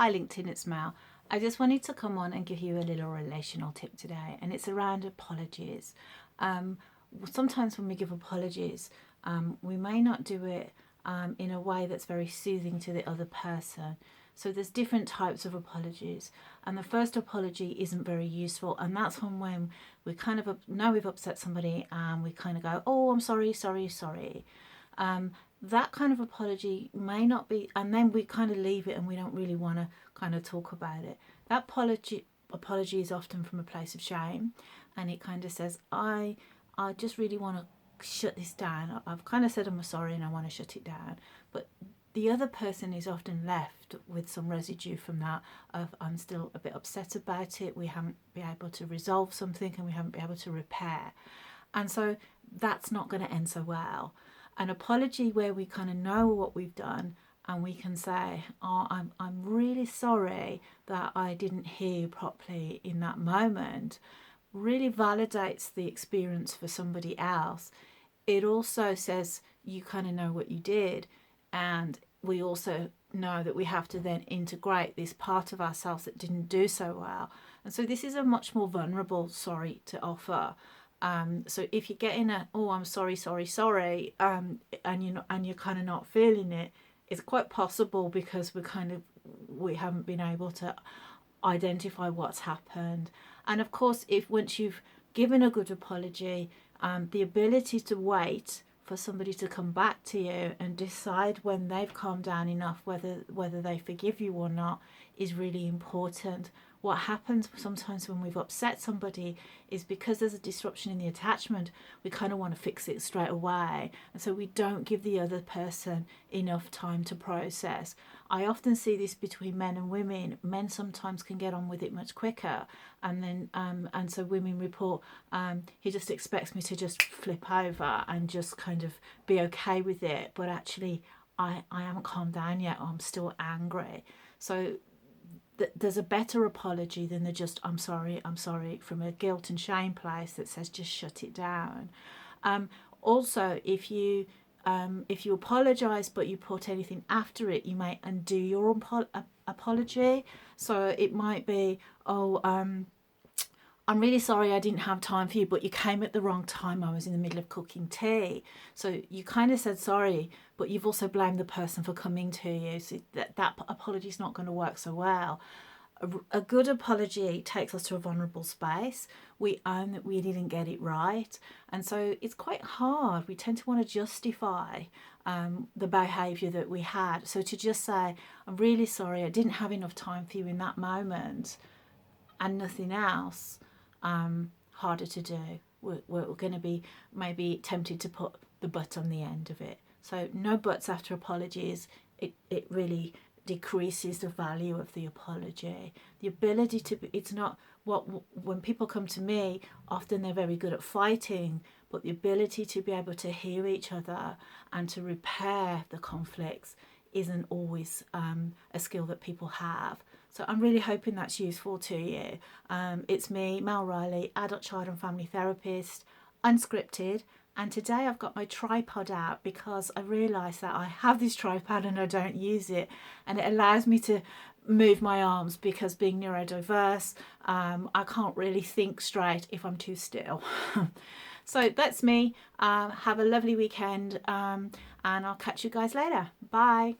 Hi LinkedIn, it's Mel. I just wanted to come on and give you a little relational tip today, and it's around apologies. Um, Sometimes when we give apologies, we may not do it in a way that's very soothing to the other person. So there's different types of apologies, and the first apology isn't very useful, and that's when we kind of know we've upset somebody and we kind of go, "Oh, I'm sorry, sorry, sorry." That kind of apology may not be, and then we kind of leave it and we don't really want to kind of talk about it. That apology is often from a place of shame, and it kind of says, I just really want to shut this down. I've kind of said I'm sorry and I want to shut it down, but the other person is often left with some residue from that of, I'm still a bit upset about it, we haven't been able to resolve something and we haven't been able to repair, and so that's not going to end so well. An apology where we kind of know what we've done and we can say, "Oh, I'm really sorry that I didn't hear you properly in that moment," really validates the experience for somebody else. It also says you kind of know what you did, and we also know that we have to then integrate this part of ourselves that didn't do so well. And so this is a much more vulnerable sorry to offer. So if you're getting a, "Oh, I'm sorry, sorry, sorry," and you're kind of not feeling it, it's quite possible because we haven't been able to identify what's happened. And of course, if once you've given a good apology, the ability to wait for somebody to come back to you and decide when they've calmed down enough whether they forgive you or not is really important. What happens sometimes when we've upset somebody is because there's a disruption in the attachment, we kind of want to fix it straight away. And so we don't give the other person enough time to process. I often see this between men and women. Men sometimes can get on with it much quicker. And so women report, he just expects me to just flip over and just kind of be okay with it. But actually, I haven't calmed down yet. I'm still angry. So there's a better apology than the just I'm sorry from a guilt and shame place that says just shut it down. Also, if you apologize but you put anything after it, you may undo your apology. So it might be, "Oh, I'm really sorry I didn't have time for you, but you came at the wrong time. I was in the middle of cooking tea." So you kind of said sorry, but you've also blamed the person for coming to you. So that apology is not going to work so well. A good apology takes us to a vulnerable space. We own that we didn't get it right. And so it's quite hard. We tend to want to justify the behaviour that we had. So to just say, "I'm really sorry, I didn't have enough time for you in that moment," and nothing else, harder to do. We're going to be maybe tempted to put the but on the end of it. So no buts after apologies. It really decreases the value of the apology. The ability to it's not what when people come to me, often they're very good at fighting, but the ability to be able to hear each other and to repair the conflicts isn't always a skill that people have. So I'm really hoping that's useful to you. It's me, Mel Riley, adult child and family therapist, unscripted. And today I've got my tripod out because I realised that I have this tripod and I don't use it. And it allows me to move my arms because being neurodiverse, I can't really think straight if I'm too still. So that's me. Have a lovely weekend and I'll catch you guys later. Bye.